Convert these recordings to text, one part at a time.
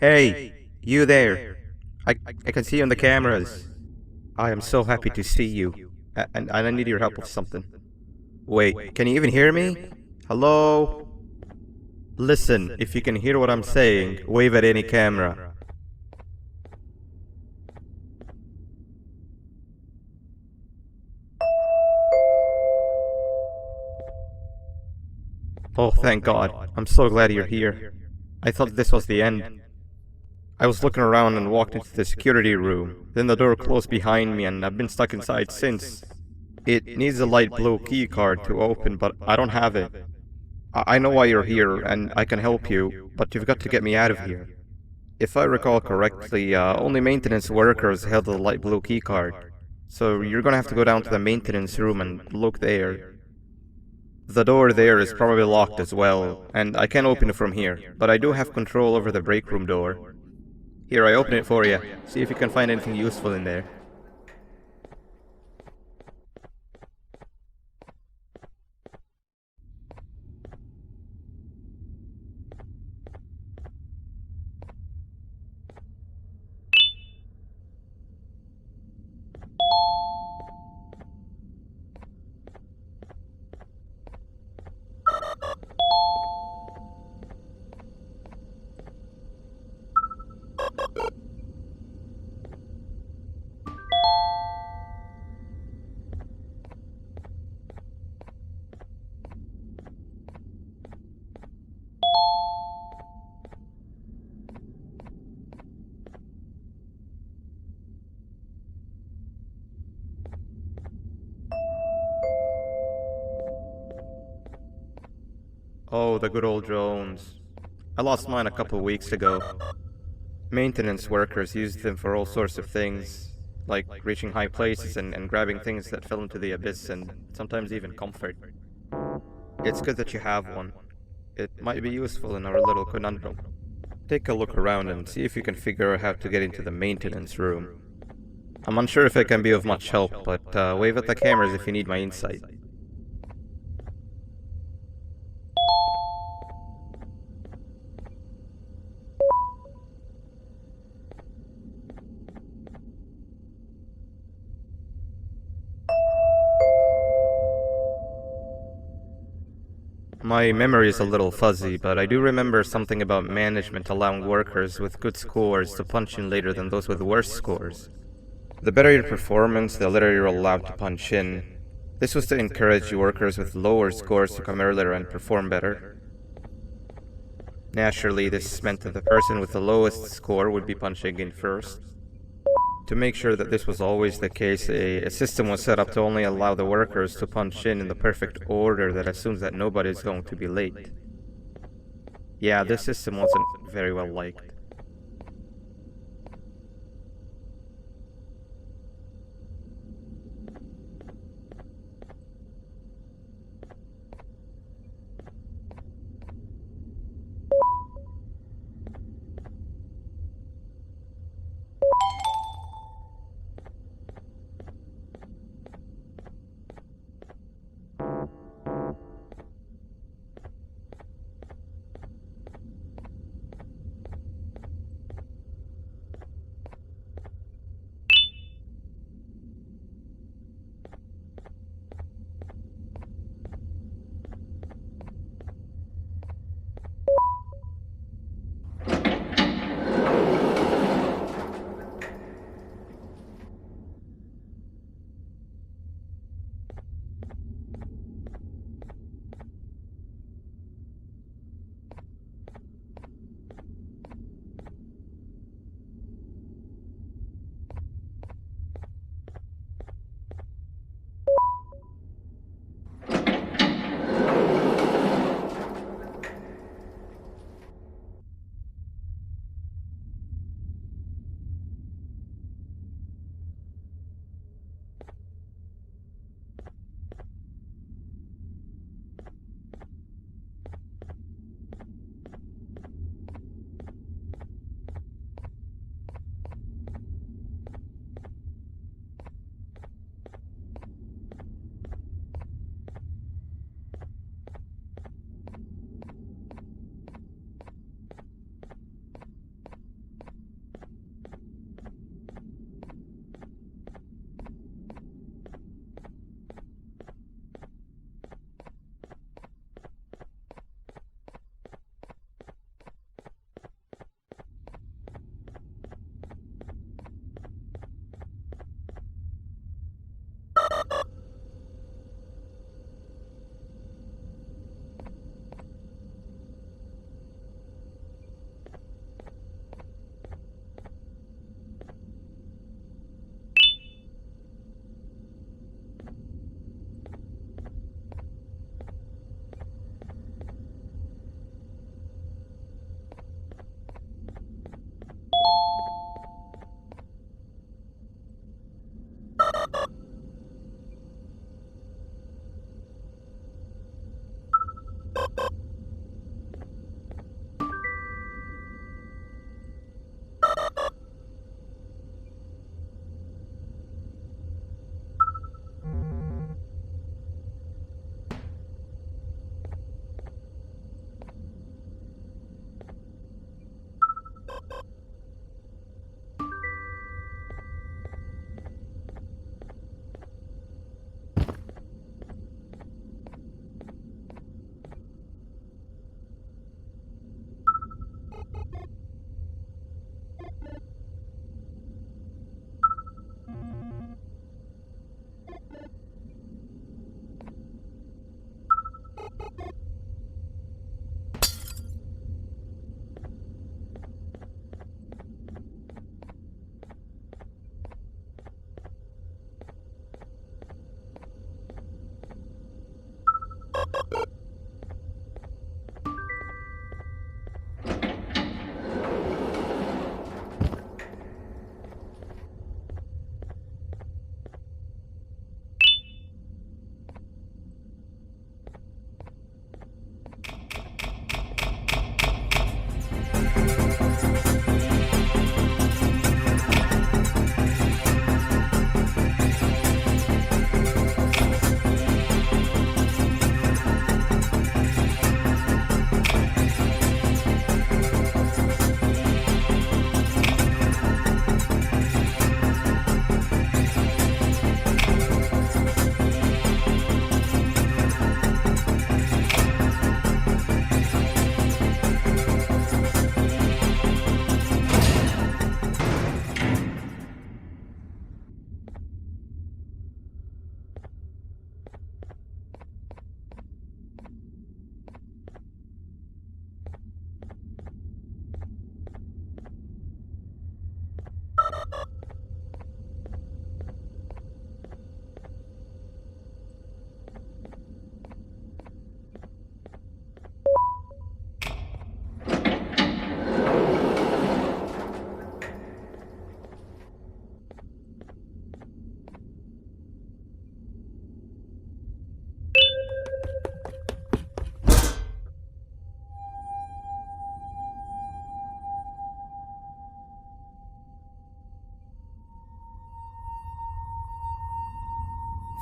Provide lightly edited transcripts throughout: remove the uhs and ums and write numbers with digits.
Hey, you there. I can see you on the cameras. I am so happy to see you. And I need your help with something. Wait, can you even hear me? Hello? Listen, if you can hear what I'm saying, wave at any camera. Oh, thank God. I'm so glad you're here. I thought this was the end. I was looking around and walked into the security room. Then the door closed behind me and I've been stuck inside since. It needs a light blue key card to open, but I don't have it. I know why you're here and I can help you, but you've got to get me out of here. If I recall correctly, only maintenance workers held the light blue key card. So you're gonna have to go down to the maintenance room and look there. The door there is probably locked as well, and I can't open it from here, but I do have control over the break room door. Here, I open it for you. See if you can find anything useful in there. Oh, the good old drones. I lost mine a couple weeks ago. Maintenance workers used them for all sorts of things, like reaching high places and grabbing things that fell into the abyss and sometimes even comfort. It's good that you have one. It might be useful in our little conundrum. Take a look around and see if you can figure out how to get into the maintenance room. I'm unsure if it can be of much help, but wave at the cameras if you need my insight. My memory is a little fuzzy, but I do remember something about management allowing workers with good scores to punch in later than those with worse scores. The better your performance, the later you're allowed to punch in. This was to encourage workers with lower scores to come earlier and perform better. Naturally, this meant that the person with the lowest score would be punching in first. To make sure that this was always the case, a system was set up to only allow the workers to punch in the perfect order that assumes that nobody is going to be late. Yeah, this system wasn't very well liked.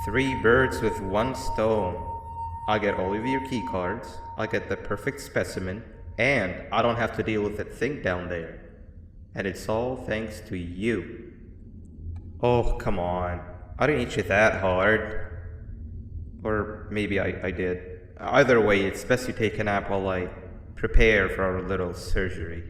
Three birds with one stone. I get all of your key cards, I get the perfect specimen, and I don't have to deal with that thing down there. And it's all thanks to you. Oh, come on. I didn't hit you that hard. Or maybe I did. Either way, it's best you take a nap while I prepare for our little surgery.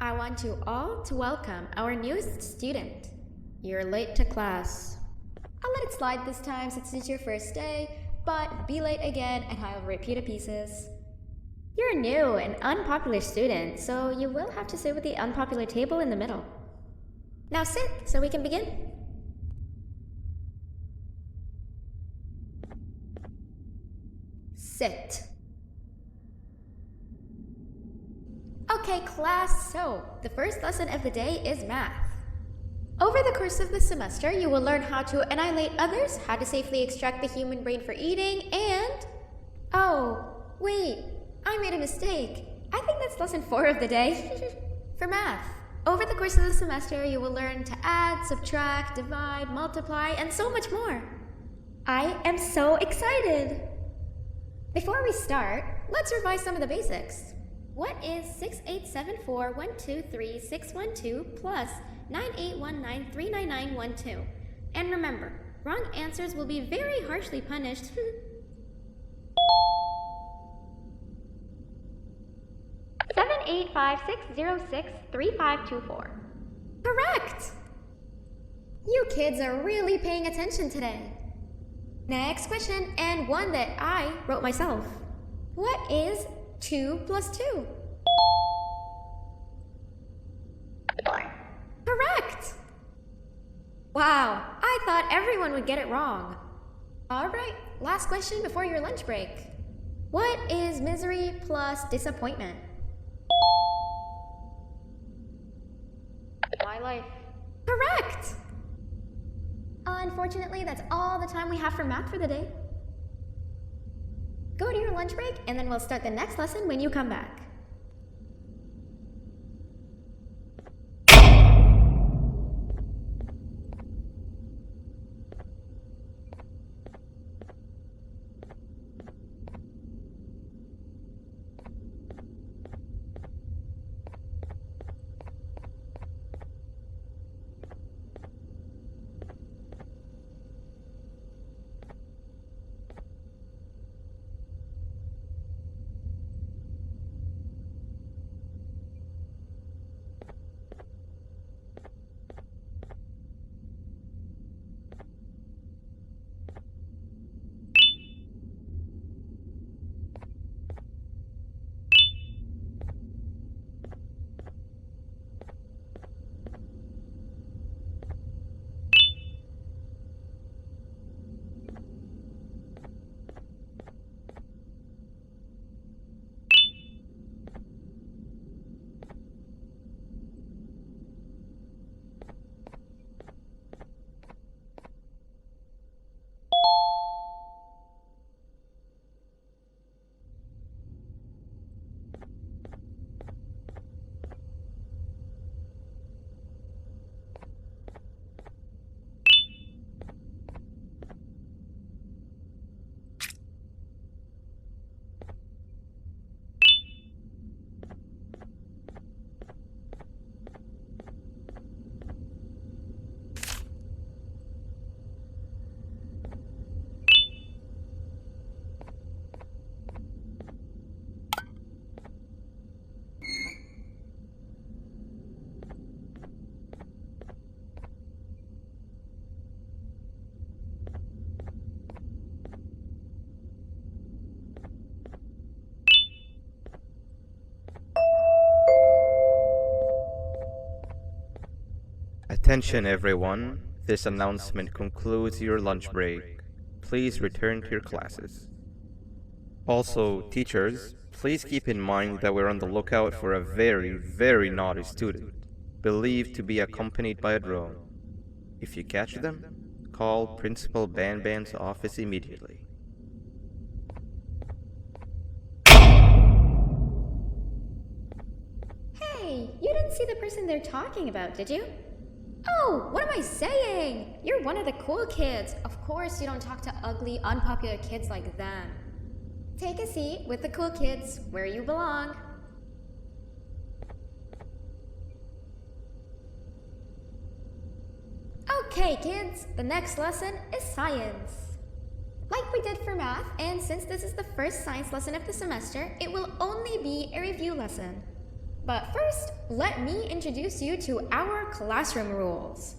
I want you all to welcome our newest student. You're late to class. I'll let it slide this time since it's your first day, but be late again and I'll rip you to pieces. You're a new and unpopular student, so you will have to sit with the unpopular table in the middle. Now sit so we can begin. Sit. Okay, class, so the first lesson of the day is math. Over the course of the semester, you will learn how to annihilate others, how to safely extract the human brain for eating, and... Oh, wait, I made a mistake. I think that's lesson 4 of the day. For math, over the course of the semester, you will learn to add, subtract, divide, multiply, and so much more. I am so excited! Before we start, let's revise some of the basics. What is 6874123612 plus 9819399912? And remember, wrong answers will be very harshly punished. 785-606-3524. Correct! You kids are really paying attention today. Next question, and one that I wrote myself. What is 2 plus 2? 4. Correct! Wow, I thought everyone would get it wrong. Alright, last question before your lunch break. What is misery plus disappointment? My life. Correct! Unfortunately, that's all the time we have for math for the day. Go to your lunch break, and then we'll start the next lesson when you come back. Attention everyone, this announcement concludes your lunch break. Please return to your classes. Also, teachers, please keep in mind that we're on the lookout for a very naughty student, believed to be accompanied by a drone. If you catch them, call Principal BanBan's office immediately. Hey, you didn't see the person they're talking about, did you? Oh, what am I saying? You're one of the cool kids. Of course you don't talk to ugly, unpopular kids like them. Take a seat with the cool kids where you belong. Okay, kids, the next lesson is science. Like we did for math, and since this is the first science lesson of the semester, it will only be a review lesson. But first, let me introduce you to our classroom rules.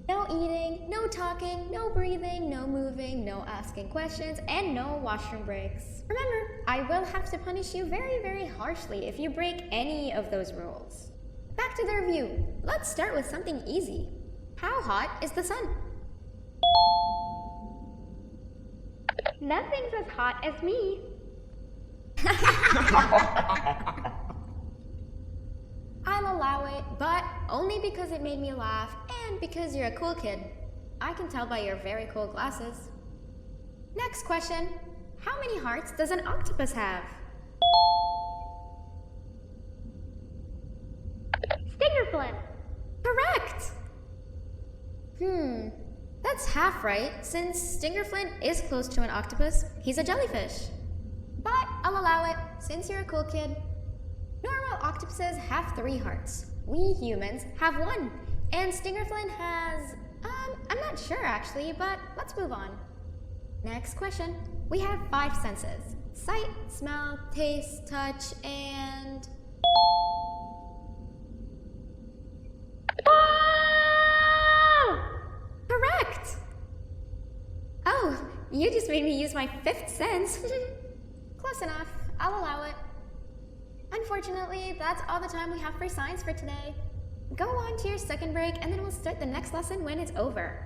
No eating, no talking, no breathing, no moving, no asking questions, and no washroom breaks. Remember, I will have to punish you very, very harshly if you break any of those rules. Back to the review. Let's start with something easy. How hot is the sun? Nothing's as hot as me. I'll allow it, but only because it made me laugh and because you're a cool kid. I can tell by your very cool glasses. Next question. How many hearts does an octopus have? Stingerflint. Correct! That's half right, since Stingerflint is close to an octopus. He's a jellyfish. But I'll allow it, since you're a cool kid. Normal octopuses have 3 hearts. We humans have 1. And Stingerflint has... I'm not sure actually, but let's move on. Next question. We have 5 senses. Sight, smell, taste, touch, and... Correct! Oh, you just made me use my 5th sense. Close enough. I'll allow it. Unfortunately, that's all the time we have for science for today. Go on to your second break, and then we'll start the next lesson when it's over.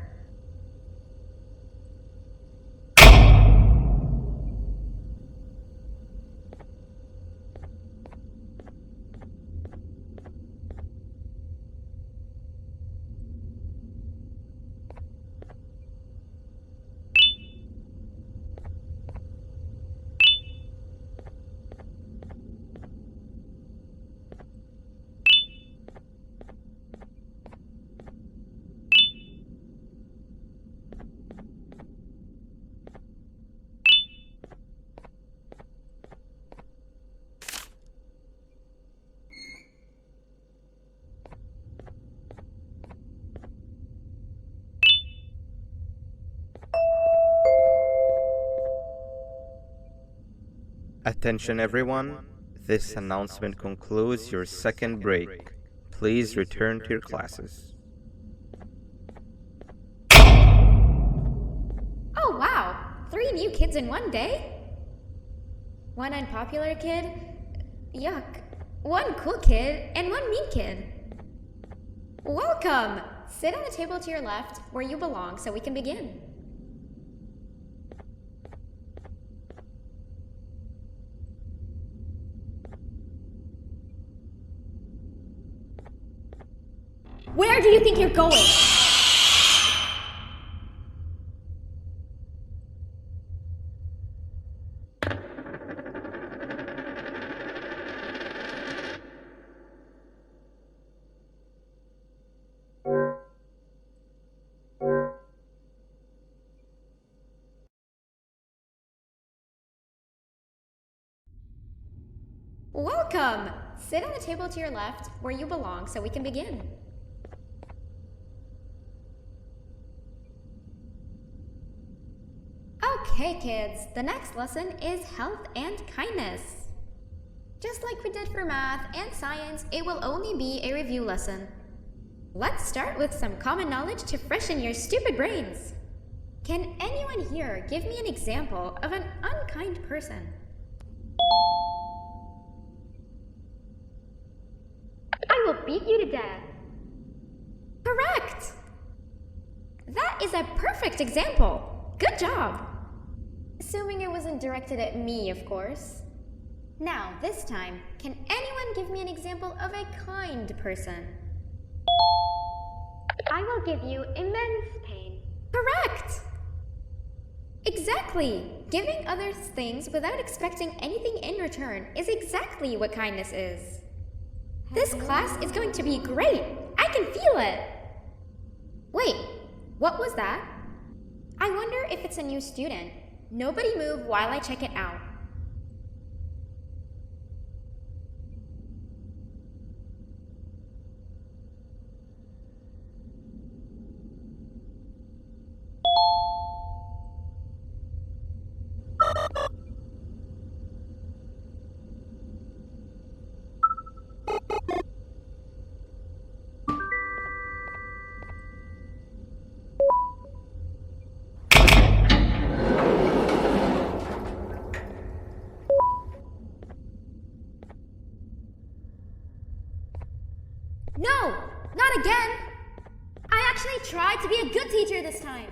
Attention everyone, this announcement concludes your second break. Please return to your classes. Oh wow! 3 new kids in one day? 1 unpopular kid? Yuck. 1 cool kid and 1 mean kid. Welcome! Sit on the table to your left where you belong so we can begin. Where do you think you're going? Welcome! Sit on the table to your left where you belong so we can begin. Okay, kids, the next lesson is health and kindness. Just like we did for math and science, it will only be a review lesson. Let's start with some common knowledge to freshen your stupid brains. Can anyone here give me an example of an unkind person? I will beat you to death. Correct! That is a perfect example. Good job. Assuming it wasn't directed at me, of course. Now, this time, can anyone give me an example of a kind person? I will give you immense pain. Correct! Exactly! Giving others things without expecting anything in return is exactly what kindness is. This class is going to be great! I can feel it! Wait, what was that? I wonder if it's a new student. Nobody move while I check it out. No! Not again! I actually tried to be a good teacher this time.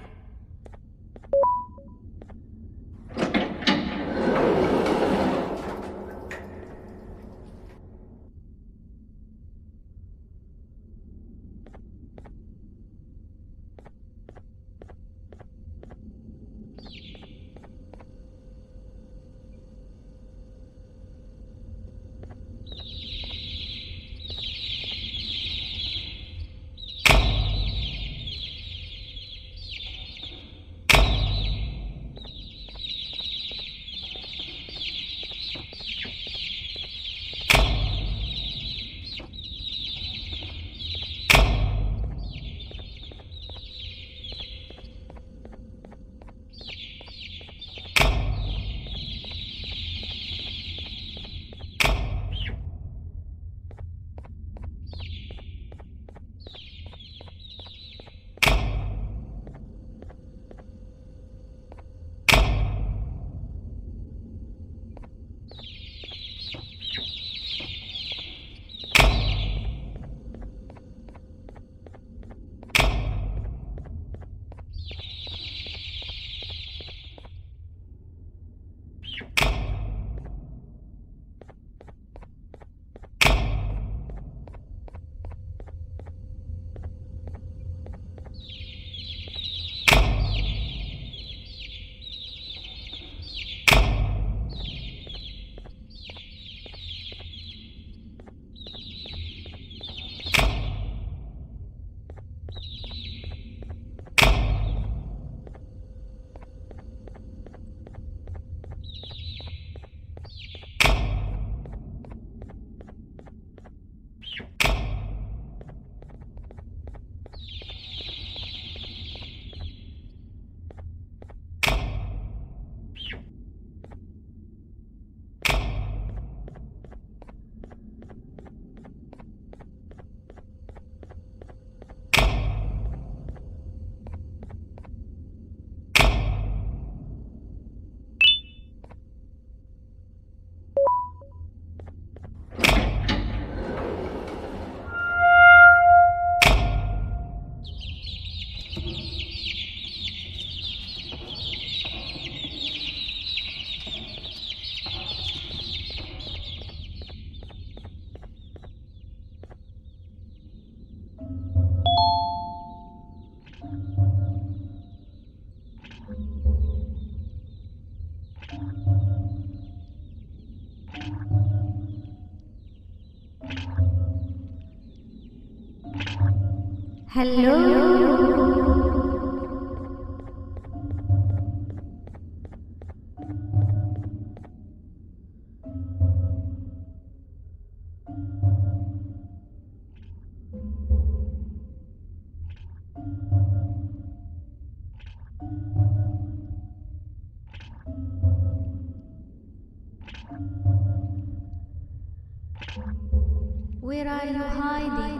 Where are you hiding?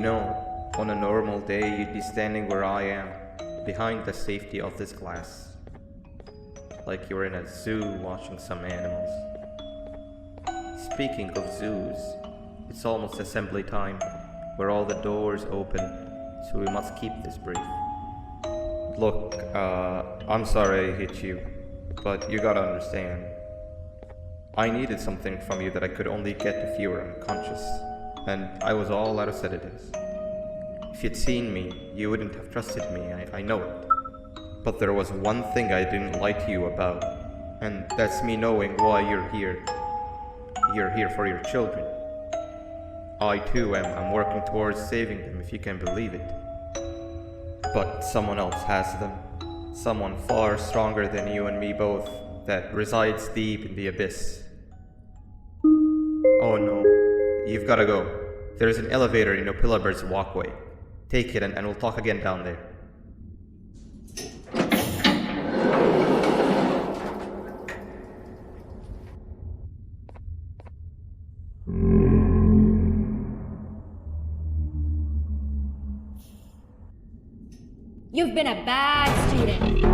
know, on a normal day you'd be standing where I am, behind the safety of this glass. Like you were in a zoo watching some animals. Speaking of zoos, it's almost assembly time, where all the doors open, so we must keep this brief. Look, I'm sorry I hit you, but you gotta understand. I needed something from you that I could only get if you were unconscious, and I was all out of sedatives. If you'd seen me, you wouldn't have trusted me, I know it. But there was one thing I didn't lie to you about, and that's me knowing why you're here. You're here for your children. I too am working towards saving them, if you can believe it. But someone else has them. Someone far stronger than you and me both, that resides deep in the abyss. Oh no, you've gotta go. There's an elevator in Opilabir's walkway. Take it and we'll talk again down there. You've been a bad student.